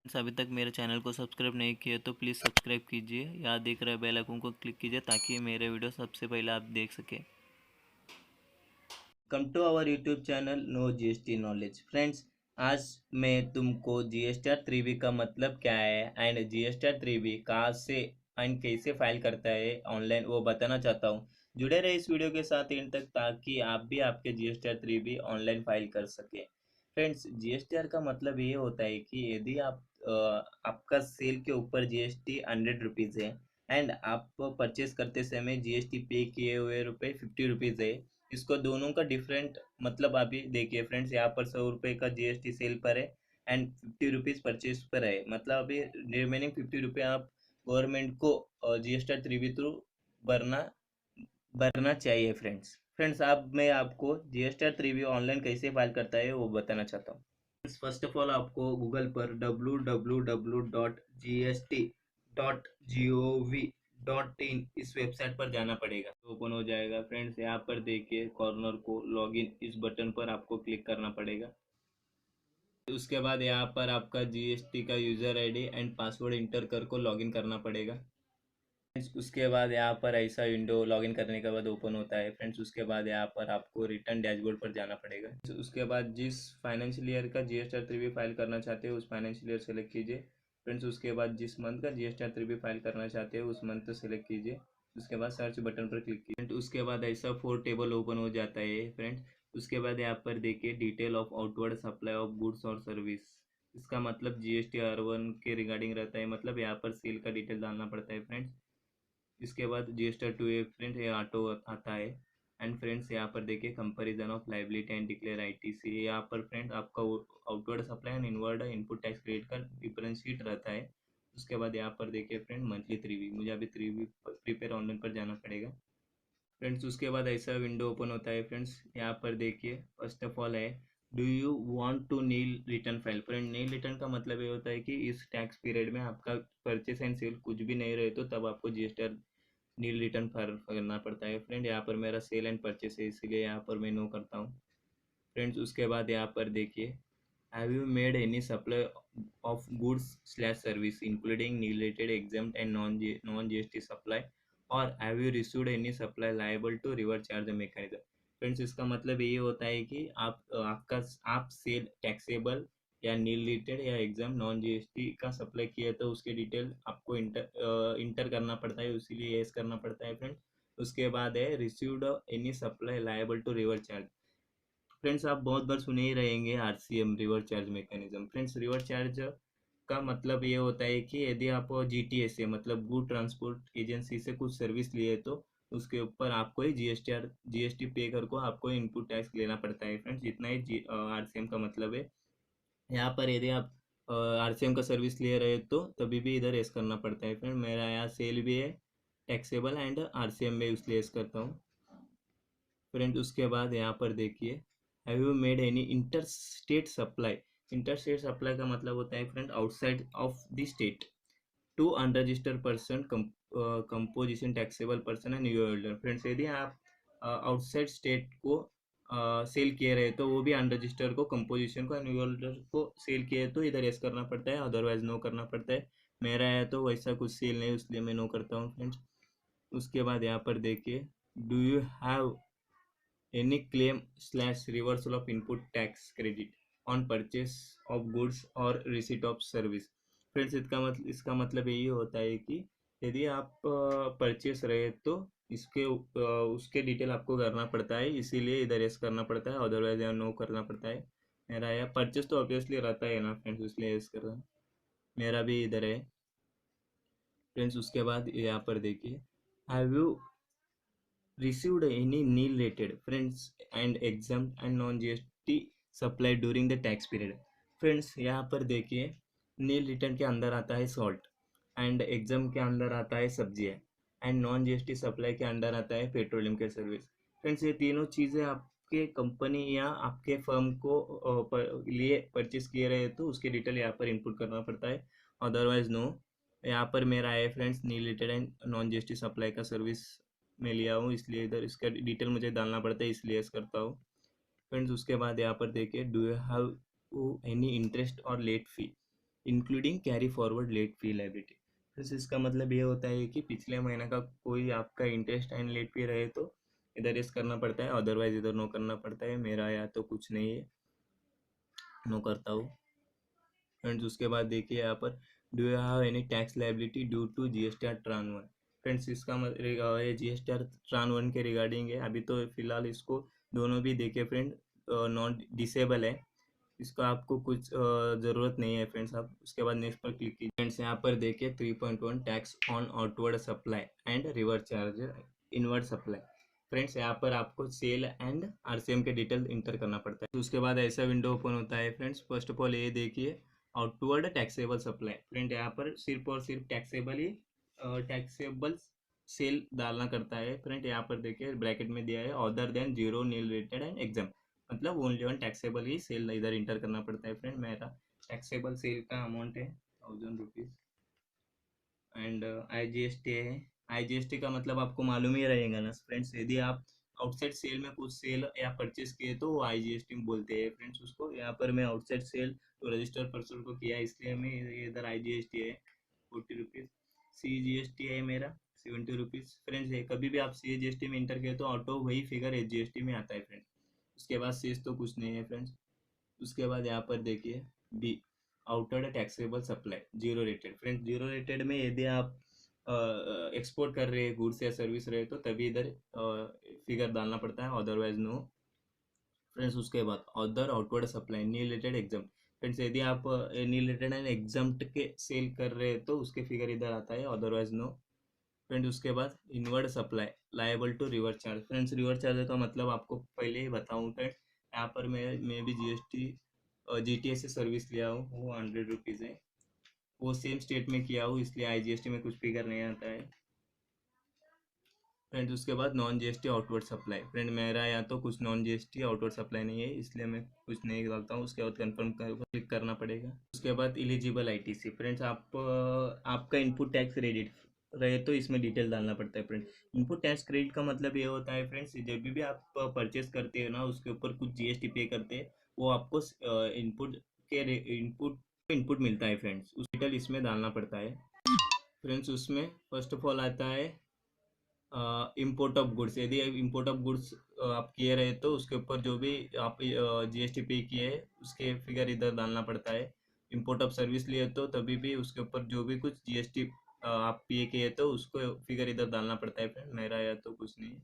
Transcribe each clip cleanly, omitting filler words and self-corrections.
अभी तक मेरे चैनल को सब्सक्राइब नहीं किया तो प्लीज़ सब्सक्राइब कीजिए या देख रहे बेल आइकन को क्लिक कीजिए ताकि मेरे वीडियो सबसे पहले आप देख सकें। Come to our YouTube channel no GST knowledge friends. आज मैं तुमको जीएसटीआर 3B का मतलब क्या है एंड जीएसटीआर 3B कहाँ से एंड कैसे फाइल करता है ऑनलाइन वो बताना चाहता हूँ। जुड़े रहे इस वीडियो के साथ एंड तक ताकि आप भी आपके जीएसटीआर 3B ऑनलाइन फाइल कर सके। फ्रेंड्स, जीएसटीआर का मतलब ये होता है कि यदि आपका सेल के ऊपर जीएसटी 100 रुपीज़ है एंड आप परचेस करते समय जीएसटी पे किए हुए रुपए 50 रुपीज़ है। इसको दोनों का डिफरेंट मतलब अभी देखिए फ्रेंड्स, यहाँ पर 100 रुपये का जीएसटी सेल पर है एंड 50 रुपीज़ परचेज पर है। मतलब अभी रिमेनिंग 50 रुपये आप गवर्नमेंट को जीएसटी 3B थ्रू भरना भरना चाहिए। फ्रेंड्स अब मैं आपको जीएसटी 3B ऑनलाइन कैसे फाइल करता है वो बताना चाहता हूँ। फर्स्ट ऑफ ऑल आपको गूगल पर www.gst.gov.in इस वेबसाइट पर जाना पड़ेगा, तो ओपन हो जाएगा। फ्रेंड्स यहाँ पर देखिए कॉर्नर को लॉगिन इस बटन पर आपको क्लिक करना पड़ेगा। उसके बाद यहाँ पर आपका जीएसटी का user ID and password inter कर को लॉगिन करना पड़ेगा। फ्रेंड्स उसके बाद यहाँ पर ऐसा विंडो लॉगिन करने के बाद ओपन होता है। फ्रेंड्स उसके बाद यहाँ पर आपको रिटर्न डैशबोर्ड पर जाना पड़ेगा। उसके बाद जिस फाइनेंशियल ईयर का जीएसटी 3B फाइल करना चाहते हैं उस फाइनेंशियल ईयर सेलेक्ट कीजिए। फ्रेंड्स उसके बाद जिस मंथ का जीएसटी 3B फाइल करना चाहते हैं उस मंथ सेलेक्ट कीजिए। उसके बाद सर्च बटन पर क्लिक कीजिए। फ्रेंड्स उसके बाद ऐसा 4 टेबल ओपन हो जाता है। फ्रेंड्स उसके बाद यहाँ पर देखिए detail of outward supply of goods और सर्विस। इसका मतलब जीएसटी R1 के रिगार्डिंग रहता है, मतलब यहाँ पर सेल का डिटेल डालना पड़ता है। फ्रेंड्स इसके बाद जीएसटी 2A फ्रेंड्स ये ऑटो आता है। एंड फ्रेंड्स यहाँ पर देखिए comparison of liability and declare ITC. यहाँ पर फ्रेंड्स आपका outward supply and inward input tax credit का डिफरेंस शीट रहता है। उसके बाद यहाँ पर देखिए फ्रेंड मंथली 3B, मुझे अभी 3B प्रीपेयर ऑनलाइन पर जाना पड़ेगा। फ्रेंड्स उसके बाद ऐसा विंडो ओपन होता है। फ्रेंड्स यहाँ पर देखिए फर्स्ट ऑफ ऑल है do you want to nil return file. Friend nil return का मतलब ये होता है कि इस टैक्स पीरियड में आपका परचेस एंड सेल कुछ भी नहीं रहे तो तब आपको जीएसटी नील रिटर्न फाइल करना पड़ता है। फ्रेंड यहाँ पर मेरा सेल एंड परचेस है इसलिए यहाँ पर मैं नो करता हूँ। फ्रेंड्स उसके बाद यहाँ पर देखिए have you made any supply of goods slash service including nil rated exempt and non GST supply और have you received any supply liable to reverse charge mechanism. Friends इसका मतलब ये होता है कि आप सेल टैक्सेबल या नील रिलेटेड या एग्जाम नॉन जीएसटी का सप्लाई किया तो उसके डिटेल आपको इंटर करना पड़ता है, इसीलिए यस करना पड़ता है। फ्रेंड्स उसके बाद है received any supply liable to reverse charge. Friends आप बहुत बार सुने ही रहेंगे RCM reverse charge mechanism. Friends reverse charge का मतलब ये होता है कि यदि आप जीटीएस से मतलब गुड ट्रांसपोर्ट एजेंसी से कुछ सर्विस लिए तो उसके ऊपर आपको ही जीएसटी पे कर को आपको इनपुट टैक्स लेना पड़ता है। फ्रेंड्स इतना ही आरसीएम का मतलब है। यहाँ पर यदि आप आरसीएम का सर्विस ले रहे तो तभी भी इधर एस करना पड़ता है। फ्रेंड मेरा यहाँ सेल भी है टैक्सेबल एंड आरसीएम में इसलिए एस करता हूँ। फ्रेंड उसके बाद यहाँ पर देखिए have you made any inter state supply. Inter state supply का मतलब होता है friend outside of the state to unregistered person composition taxable person and new holder. Friends यदि आप आउटसाइड स्टेट को सेल किए रहे तो वो भी अनरजिस्टर को कंपोजिशन को न्यू होल्डर को सेल किए तो इधर यस करना पड़ता है, अदरवाइज नो करना पड़ता है। मेरा है तो वैसा कुछ सेल नहीं इसलिए मैं नो करता हूँ। फ्रेंड्स उसके बाद यहाँ पर देखिए do you have any claim slash reversal of input tax credit on purchase of goods और रिसीट ऑफ सर्विस। फ्रेंड्स इसका मतलब यही होता है कि यदि आप परचेस रहे तो उसके डिटेल आपको करना पड़ता है, इसीलिए इधर यस करना पड़ता है, अदरवाइज यहाँ नो करना पड़ता है। मेरा यहाँ परचेस तो ऑब्वियसली रहता है ना फ्रेंड्स, इसलिए यस कर रहा हूँ। मेरा भी इधर है। फ्रेंड्स उसके बाद यहाँ पर देखिए have you received any nil rated friends and exempt and non GST supply during the tax period. Friends यहाँ पर देखिए नील रिटर्न के अंदर आता है सॉल्ट एंड एग्जाम के अंदर आता है सब्जियाँ एंड नॉन जीएसटी सप्लाई के अंदर आता है पेट्रोलियम के सर्विस। फ्रेंड्स ये तीनों चीज़ें आपके कंपनी या आपके फर्म को लिए परचेस किए रहे तो उसके डिटेल यहाँ पर इनपुट करना पड़ता है, अदरवाइज नो। यहाँ पर मेरा है friends nil return and non GST supply का सर्विस मैं लिया हूँ इसलिए इधर इसका डिटेल मुझे डालना पड़ता है, इसलिए यस करता हूँ। फ्रेंड्स उसके बाद यहाँ पर देखिए do you have any interest और late fee. Including carry forward late fee liability. Friends इसका मतलब ये होता है कि पिछले महीने का कोई आपका इंटरेस्ट एंड लेट फी रहे तो इधर यस करना पड़ता है, अदरवाइज इधर नो करना पड़ता है। मेरा या तो कुछ नहीं है, नो करता हूँ। फ्रेंड्स उसके बाद देखिए यहाँ पर, do you have any tax liability due to GSTR tran 1। Friends इसका ये GSTR ट्रान 1 के रिगार्डिंग है। अभी तो फिलहाल इसको दोनों भी देखिए फ्रेंड, नॉन डिसेबल है, इसका आपको कुछ ज़रूरत नहीं है फ्रेंड्स। आप उसके बाद नेक्स्ट पर क्लिक कीजिए। फ्रेंड्स यहाँ पर देखिए 3.1 tax on outward supply and reverse charge inward supply. Friends यहाँ पर आपको सेल एंड RCM के डिटेल इंटर करना पड़ता है। तो उसके बाद ऐसा विंडो ओपन होता है फ्रेंड्स। फर्स्ट ऑफ ऑल ये देखिए आउटवर्ड टैक्सेबल सप्लाई। फ्रेंड यहाँ पर सिर्फ और सिर्फ टैक्सेबल सेल डालना करता है। फ्रेंड यहाँ पर देखिए ब्रैकेट में दिया है other than zero nil rated and exempt, मतलब ओनली वन टैक्सेबल ही सेल इधर इंटर करना पड़ता है। फ्रेंड मेरा टैक्सेबल सेल का अमाउंट है 1000 रुपीज़ एंड IGST है। IGST का मतलब आपको मालूम ही रहेगा ना फ्रेंड्स, यदि आप आउटसाइड सेल में कुछ सेल या परचेस किए तो वो IGST बोलते हैं फ्रेंड्स उसको। यहाँ पर मैं आउटसाइड सेल तो रजिस्टर पर्सन को किया, इसलिए मैं इधर IGST है 40 रुपीज़। CGST है मेरा 70 रुपीज़। फ्रेंड्स कभी भी आप CGST में इंटर किए तो ऑटो वही फिगर HGST में आता है फ्रेंड। उसके बाद शेष तो कुछ नहीं है फ्रेंड्स। उसके बाद यहाँ पर देखिए B outward taxable supply zero rated. Friends zero rated में यदि आप एक्सपोर्ट कर रहे हैं गुड्स या सर्विस रहे तो तभी इधर फिगर डालना पड़ता है, अदरवाइज नो। फ्रेंड्स उसके बाद अदर आउटवर्ड सप्लाई नी रिलेटेड एग्जाम। फ्रेंड्स यदि आप नी रिलेटेड एंड एग्जाम के सेल कर रहे हैं तो उसके फिगर इधर आता है, अदरवाइज नो। फ्रेंड उसके बाद inward supply liable to reverse charge. Friends reverse charge का मतलब आपको पहले ही बताऊं फ्रेंड, यहाँ पर मैं भी GST GTA से सर्विस लिया हूँ, वो 100 रुपीज़ है। वो सेम स्टेट में किया हूँ इसलिए IGST में कुछ फिगर नहीं आता है। फ्रेंड्स उसके बाद non GST outward supply. Friend मेरा यहाँ तो कुछ नॉन GST आउटवर्ड सप्लाई नहीं है इसलिए मैं कुछ नहीं डालता हूँ। उसके बाद कन्फर्म क्लिक करना पड़ेगा। उसके बाद इलिजिबल ITC। फ्रेंड्स आप आपका इनपुट टैक्स क्रेडिट रहे तो इसमें डिटेल डालना पड़ता है फ्रेंड। इनपुट टैक्स क्रेडिट का मतलब ये होता है फ्रेंड्स, जब भी आप परचेस करते हैं ना उसके ऊपर कुछ GST पे करते हैं, वो आपको इनपुट के इनपुट इनपुट मिलता है फ्रेंड्स, उस डिटेल इसमें डालना पड़ता है। फ्रेंड्स उसमें फर्स्ट ऑफ ऑल आता है इम्पोर्ट ऑफ गुड्स। यदि इम्पोर्ट ऑफ गुड्स आप किए रहे तो उसके ऊपर जो भी आप GST पे किए है उसके फिगर इधर डालना पड़ता है। इम्पोर्ट ऑफ सर्विस लिए तो तभी भी उसके ऊपर जो भी कुछ GST आप पे किए तो उसको फिगर इधर डालना पड़ता है फ्रेंड। मेरा या तो कुछ नहीं।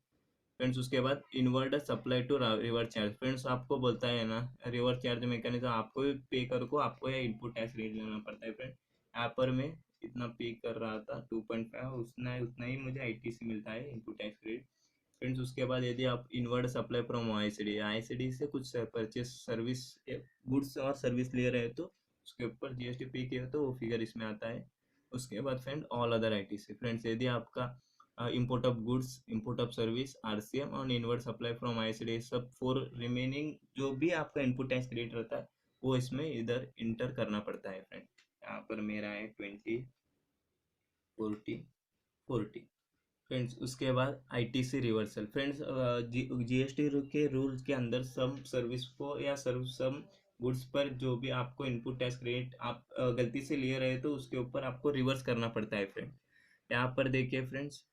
फ्रेंड्स उसके बाद inward supply to reverse charge. Friends आपको बोलता है ना रिवर्स चार्ज मैकेनिज्म आपको पे कर को आपको यह इनपुट टैक्स रेट लेना पड़ता है फ्रेंड। यहाँ पर मैं इतना पे कर रहा था 2.5, उतना उतना ही मुझे ITC मिलता है इनपुट टैक्स रेट। फ्रेंड्स उसके बाद यदि आप इनवर्ड सप्लाई फ्रॉम ICD से कुछ परचेस सर्विस गुड्स और सर्विस ले रहे हैं तो उसके ऊपर GST पे किया तो वो फिगर इसमें आता है। उसके बाद friend all other ITC। Friends यदि आपका import of goods, import of service, RCM और इनवर्ड सप्लाई फ्रॉम ICD सब 4 रिमेनिंग जो भी आपका इनपुट टैक्स क्रेडिट रहता है वो इसमें इधर इंटर करना पड़ता है फ्रेंड। यहाँ पर मेरा है 20 40 40। फ्रेंड्स उसके बाद ITC रिवर्सल। फ्रेंड्स GST के रूल्स के अंदर सम सर्विस को या सम गुड्स पर जो भी आपको इनपुट टैक्स क्रेडिट आप गलती से लिए रहे तो उसके ऊपर आपको रिवर्स करना पड़ता है फ्रेंड। यहाँ पर देखिए friends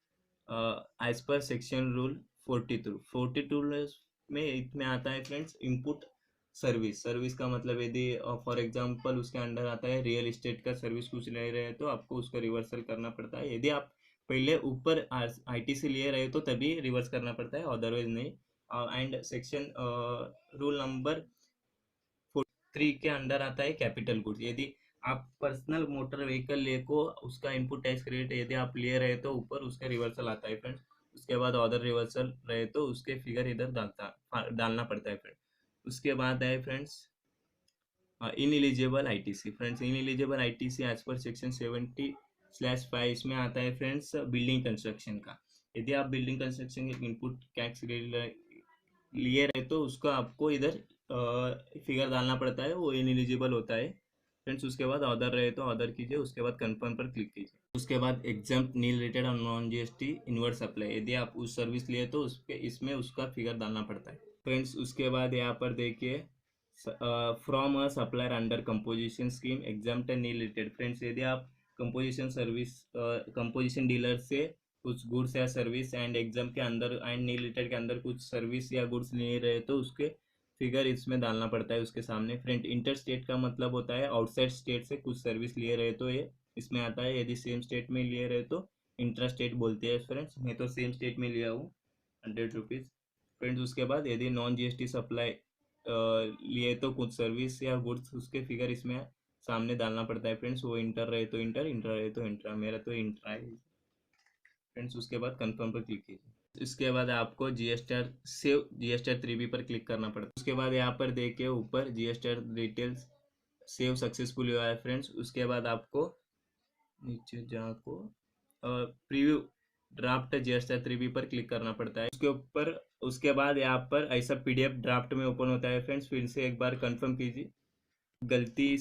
as per section rule 42 में इसमें आता है फ्रेंड्स इनपुट सर्विस। सर्विस का मतलब यदि फॉर एग्जांपल उसके अंडर आता है रियल एस्टेट का सर्विस कुछ ले रहे हैं तो आपको उसका रिवर्सल करना पड़ता है। यदि आप पहले ऊपर ITC लिए रहे तो तभी रिवर्स करना पड़ता है, अदरवाइज नहीं। एंड सेक्शन रूल नंबर 3 के अंडर आता है कैपिटल गुड्स। यदि आप पर्सनल मोटर व्हीकल ले को उसका इनपुट टैक्स क्रेडिट यदि आप ले रहे तो ऊपर उसका रिवर्सल आता है फ्रेंड्स। उसके बाद अदर रिवर्सल रहे तो उसके फिगर इधर डालना पड़ता है फ्रेंड। उसके बाद है friends ineligible ITC। Friends ineligible ITC as per section 70/5 इसमें आता है फ्रेंड्स बिल्डिंग कंस्ट्रक्शन का। यदि आप बिल्डिंग कंस्ट्रक्शन के इनपुट टैक्स लिए रहे तो उसको आपको इधर फिगर डालना पड़ता है, वो इन एलिजिबल होता है फ्रेंड्स। उसके बाद अदर रहे तो अदर कीजिए, उसके बाद कन्फर्म पर क्लिक कीजिए। उसके बाद एग्जाम नील रेटेड और नॉन GST इनवर्ड सप्लाई, यदि आप उस सर्विस लिए तो उसके इसमें उसका फिगर डालना पड़ता है फ्रेंड्स। उसके बाद यहाँ पर देखिए from a supplier under composition scheme exempt and nil rated. Friends, यदि आप कंपोजिशन डीलर से कुछ गुड्स या सर्विस एंड एग्जाम के अंदर एंड नील रिलेटेड के अंदर कुछ सर्विस या गुड्स ले रहे तो उसके फिगर इसमें डालना पड़ता है उसके सामने। फ्रेंड, इंटर स्टेट का मतलब होता है आउटसाइड स्टेट से कुछ सर्विस लिए रहे तो ये इसमें आता है। यदि सेम स्टेट में लिए रहे तो इंट्रा स्टेट बोलते हैं। फ्रेंड्स, मैं तो सेम स्टेट में लिया हूँ, 100 रुपीज़। फ्रेंड्स, उसके बाद यदि नॉन जीएसटी सप्लाई लिए तो कुछ सर्विस या गुड्स उसके फिगर इसमें सामने डालना पड़ता है। फ्रेंड्स, वो इंटर रहे तो इंटर, इंटर रहे तो इंट्रा, मेरा तो इंट्रा है। फ्रेंड्स, उसके बाद कंफर्म पर क्लिक कीजिए। इसके बाद आपको जीएसटीआर सेव जीएसटीआर 3B पर क्लिक करना पड़ता है। उसके बाद यहाँ पर देखिए ऊपर जीएसटीआर डिटेल्स सेव सक्सेसफुल हुआ है। फ्रेंड्स, उसके बाद आपको नीचे जाको प्रीव्यू ड्राफ्ट जीएसटीआर 3B पर क्लिक करना पड़ता है उसके ऊपर। उसके बाद यहाँ पर ऐसा पीडीएफ ड्राफ्ट में ओपन होता है। फ्रेंड्स, फिर से एक बार कंफर्म कीजिए, गलती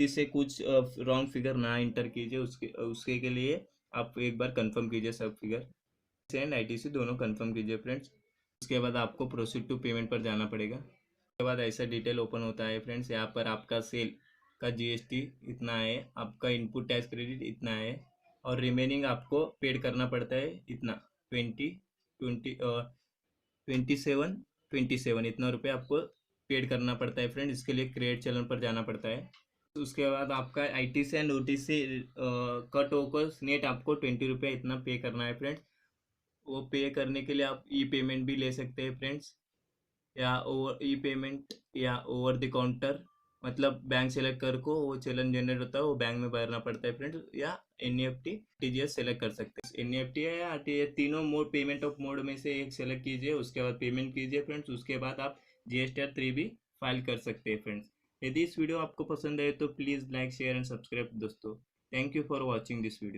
से कुछ रॉन्ग फिगर ना इंटर कीजिए। उसके उसके के लिए आप एक बार कंफर्म कीजिए सब फिगर एंड आईटीसी दोनों कंफर्म कीजिए। फ्रेंड्स, उसके बाद आपको प्रोसीड टू पेमेंट पर जाना पड़ेगा। उसके बाद ऐसा डिटेल ओपन होता है। फ्रेंड्स, यहाँ पर आपका सेल का जीएसटी इतना है, आपका इनपुट टैक्स क्रेडिट इतना है और रिमेनिंग आपको पेड करना पड़ता है इतना 27 इतना रुपये आपको पेड करना पड़ता है। फ्रेंड, इसके लिए क्रेडिट चलन पर जाना पड़ता है। तो उसके बाद आपका आईटीसी एंड ओटीसी कट होकर नेट आपको 20 रुपये इतना पे करना है। फ्रेंड्स, वो पे करने के लिए आप ई पेमेंट भी ले सकते हैं। फ्रेंड्स, या ओवर ई पेमेंट या ओवर द काउंटर, मतलब बैंक सेलेक्ट कर को वो चलन जनरेट होता है, वो बैंक में भरना पड़ता है। फ्रेंड्स, या एनईएफटी टीजीएस सेलेक्ट कर सकते हैं। एनईएफटी है या आरटीजीएस, तीनों मोड पेमेंट ऑफ मोड में से एक सेलेक्ट कीजिए। उसके बाद पेमेंट कीजिए। फ्रेंड्स, उसके बाद आप जीएसटीआर 3B फाइल कर सकते हैं। फ्रेंड्स, यदि इस वीडियो आपको पसंद आए तो please like share and subscribe दोस्तों। Thank you for watching this video.